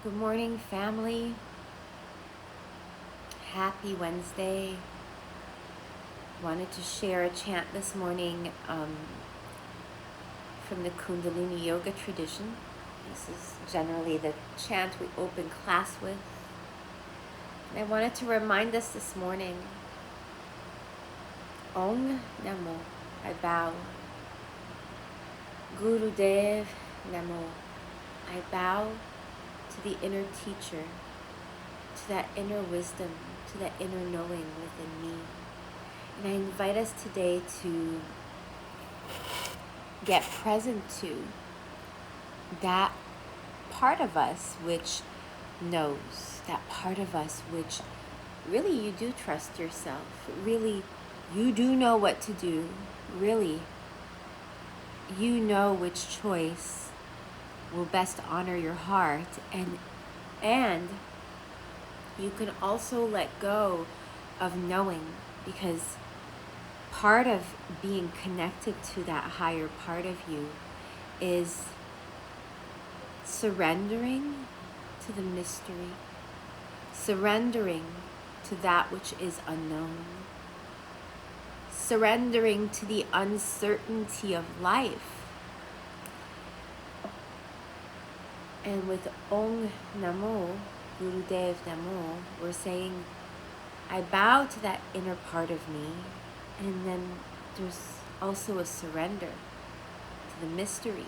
Good morning, family. Happy Wednesday. Wanted to share a chant this morning from the Kundalini Yoga tradition. This is generally the chant we open class with. And I wanted to remind us this morning, Om Namo, I bow. Gurudev, Namo, I bow to the inner teacher, to that inner wisdom, to that inner knowing within me. And I invite us today to get present to that part of us which knows, that part of us which really you do trust yourself, really you do know what to do, really you know which choice will best honor your heart, and you can also let go of knowing, because part of being connected to that higher part of you is surrendering to the mystery, surrendering to that which is unknown, surrendering to the uncertainty of life. And with Om Namo, Gurudev Namo, we're saying, I bow to that inner part of me, and then there's also a surrender to the mystery.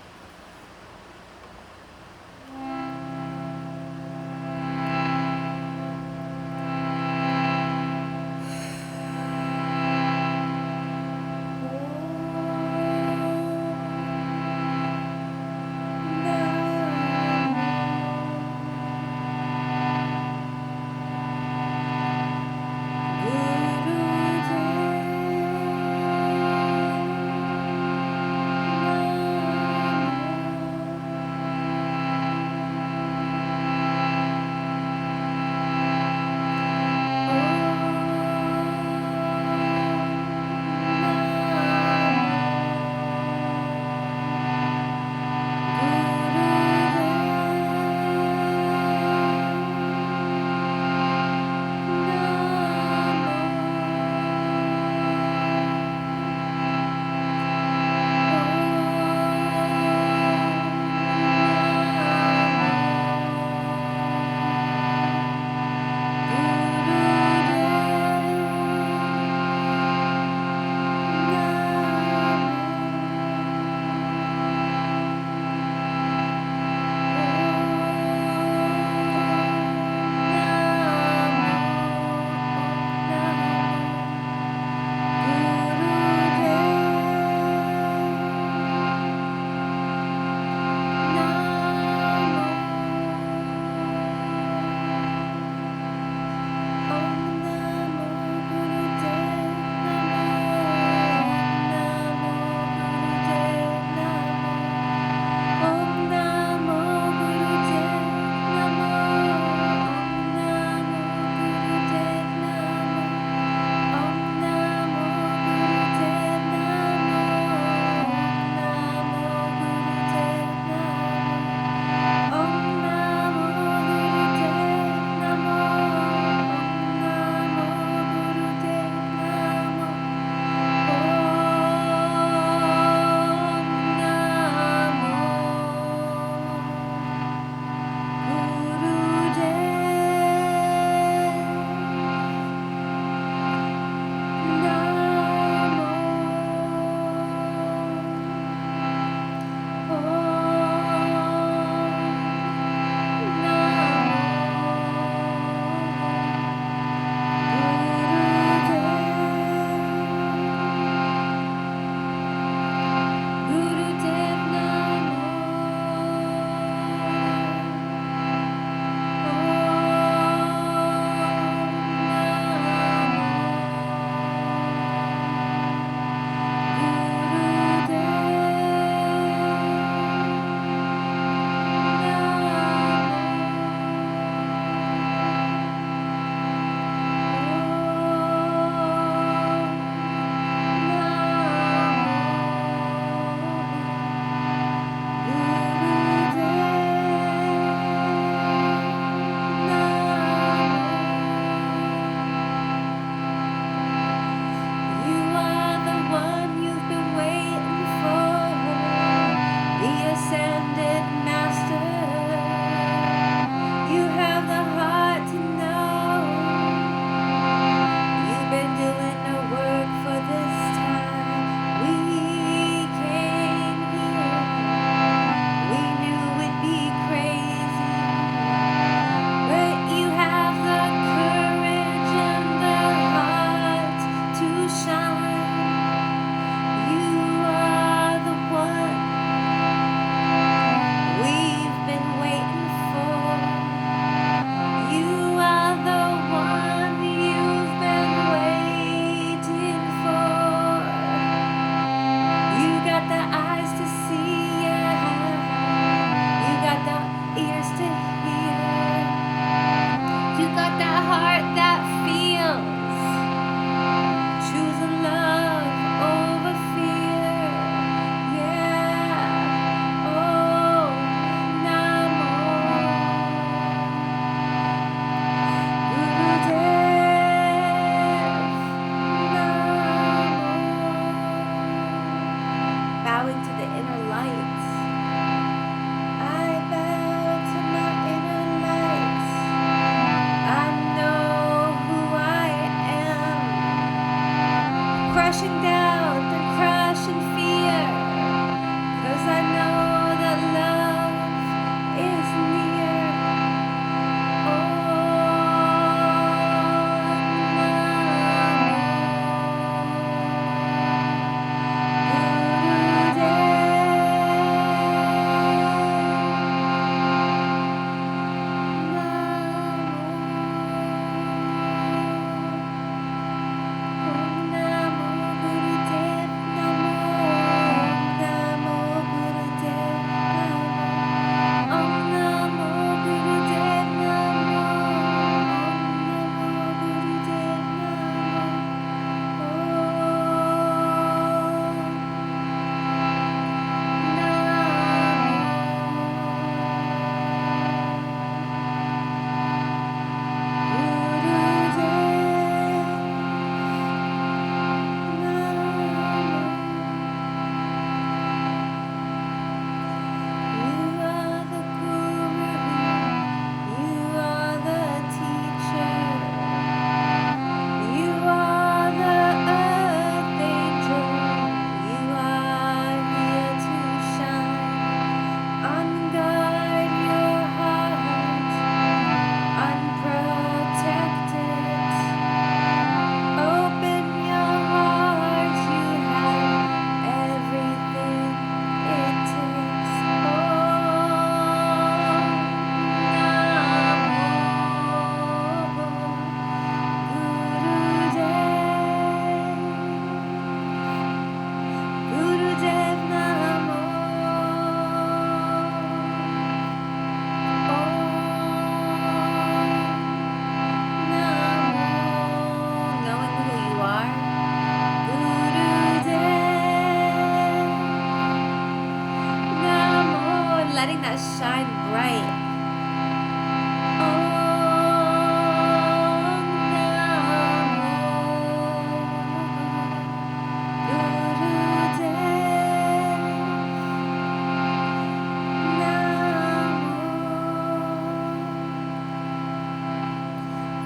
something that shine bright.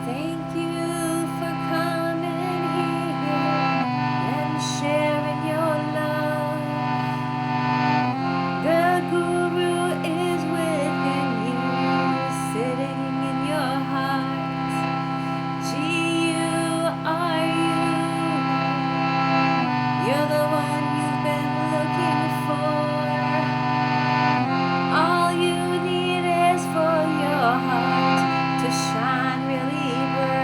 Thank you for coming here and sharing your love. The Guru is within you, sitting in your heart. Gee, you are you. You're the one you've been looking for. All you need is for your heart to shine really bright.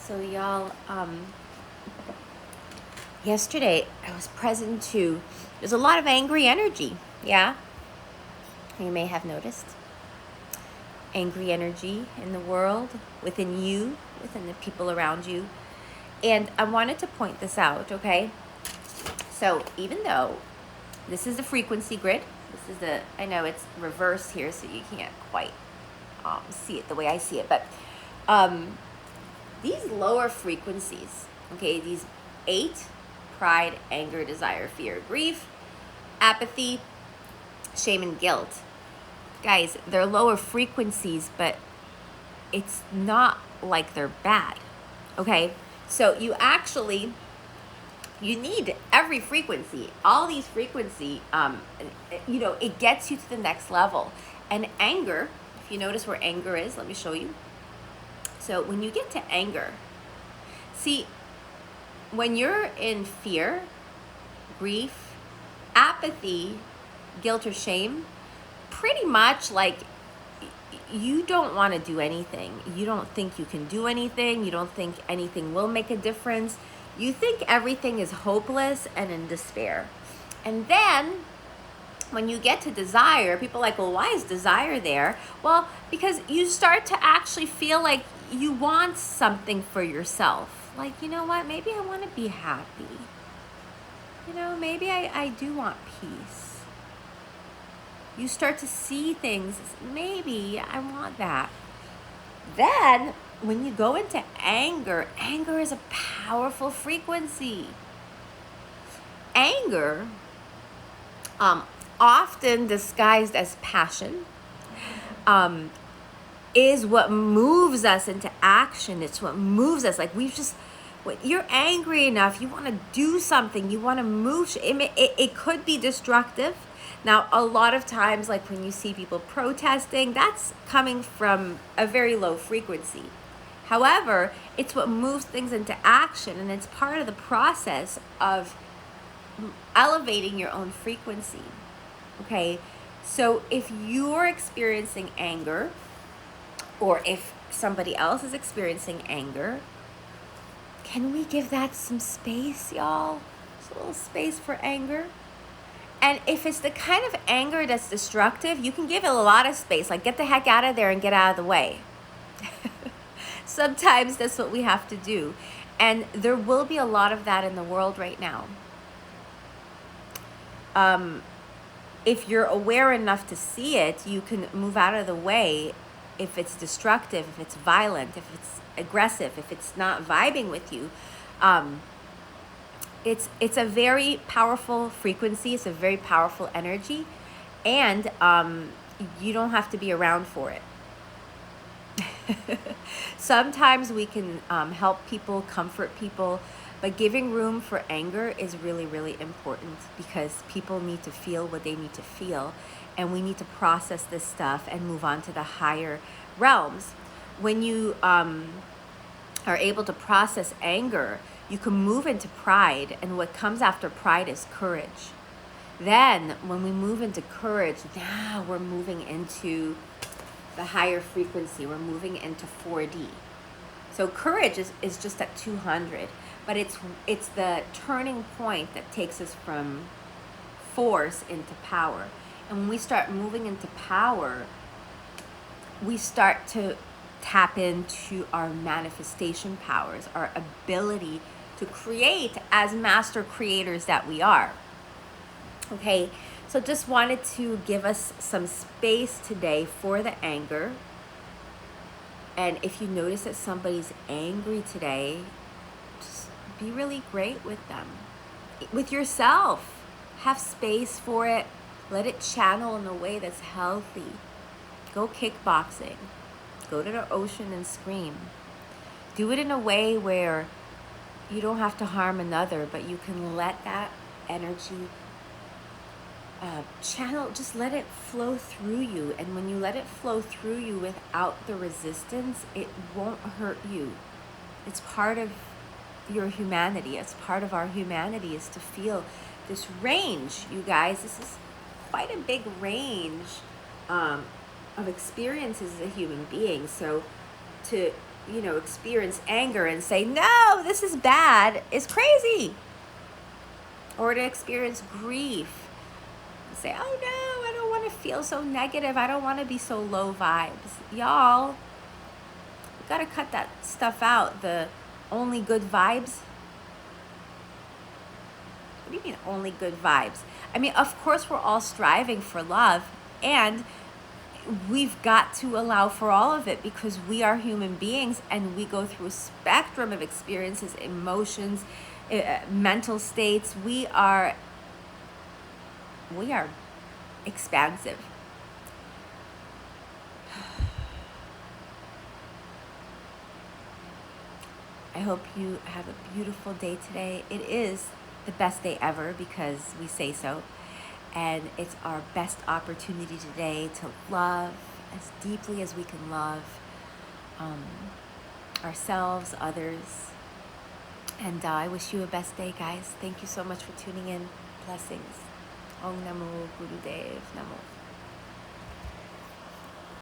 So y'all, yesterday I was present to, there's a lot of angry energy, yeah? You may have noticed. Angry energy in the world, within you, within the people around you. And I wanted to point this out, okay? So even though this is the frequency grid, this is the, I know it's reversed here, so you can't quite see it the way I see it, but these lower frequencies, okay, these 8, pride, anger, desire, fear, grief, apathy, shame, and guilt. Guys, they're lower frequencies, but it's not like they're bad, okay? So you need every frequency, all these frequency, it gets you to the next level. And anger, if you notice where anger is, let me show you. So when you get to anger, see, when you're in fear, grief, apathy, guilt, or shame, pretty much like you don't want to do anything. You don't think you can do anything. You don't think anything will make a difference. You think everything is hopeless and in despair. And then when you get to desire, people are like, well, why is desire there? Well, because you start to actually feel like you want something for yourself. Like, you know what? Maybe I want to be happy. Maybe I do want peace. You start to see things, maybe I want that. Then, when you go into anger, anger is a powerful frequency. Anger, often disguised as passion, is what moves us into action. It's what moves us. Like when you're angry enough, you want to do something. You want to move. It could be destructive. Now, a lot of times, like when you see people protesting, that's coming from a very low frequency. However, it's what moves things into action, and it's part of the process of elevating your own frequency. Okay, so if you're experiencing anger, or if somebody else is experiencing anger, can we give that some space, y'all? Just a little space for anger. And if it's the kind of anger that's destructive, you can give it a lot of space. Like, get the heck out of there and get out of the way. Sometimes that's what we have to do. And there will be a lot of that in the world right now. If you're aware enough to see it, you can move out of the way if it's destructive, if it's violent, if it's aggressive, if it's not vibing with you. It's a very powerful frequency. It's a very powerful energy, and you don't have to be around for it. Sometimes we can help people, comfort people, but giving room for anger is really, really important, because people need to feel what they need to feel, and we need to process this stuff and move on to the higher realms. When you are able to process anger, you can move into pride, and what comes after pride is courage. Then when we move into courage, now we're moving into the higher frequency. We're moving into 4D. So courage is just at 200, but it's the turning point that takes us from force into power. And when we start moving into power, we start to tap into our manifestation powers, our ability to create as master creators that we are. Okay, so just wanted to give us some space today for the anger. And if you notice that somebody's angry today, just be really great with them. With yourself, have space for it. Let it channel in a way that's healthy. Go kickboxing. Go to the ocean and scream. Do it in a way where you don't have to harm another, but you can let that energy channel, just let it flow through you. And when you let it flow through you without the resistance, it won't hurt you. It's part of your humanity. It's part of our humanity, is to feel this range, you guys. This is quite a big range of experiences as a human being. So to, experience anger and say, no, this is bad, is crazy. Or to experience grief, say, oh no, I don't want to feel so negative. I don't want to be so low vibes. Y'all, you got to cut that stuff out. The only good vibes. What do you mean only good vibes? I mean, of course, we're all striving for love, and we've got to allow for all of it, because we are human beings and we go through a spectrum of experiences, emotions, mental states. We are expansive. I hope you have a beautiful day today. It is the best day ever, because we say so. And it's our best opportunity today to love as deeply as we can love ourselves, others. And I wish you a best day, guys. Thank you so much for tuning in. Blessings. Om Namo, Gurudev, Namo.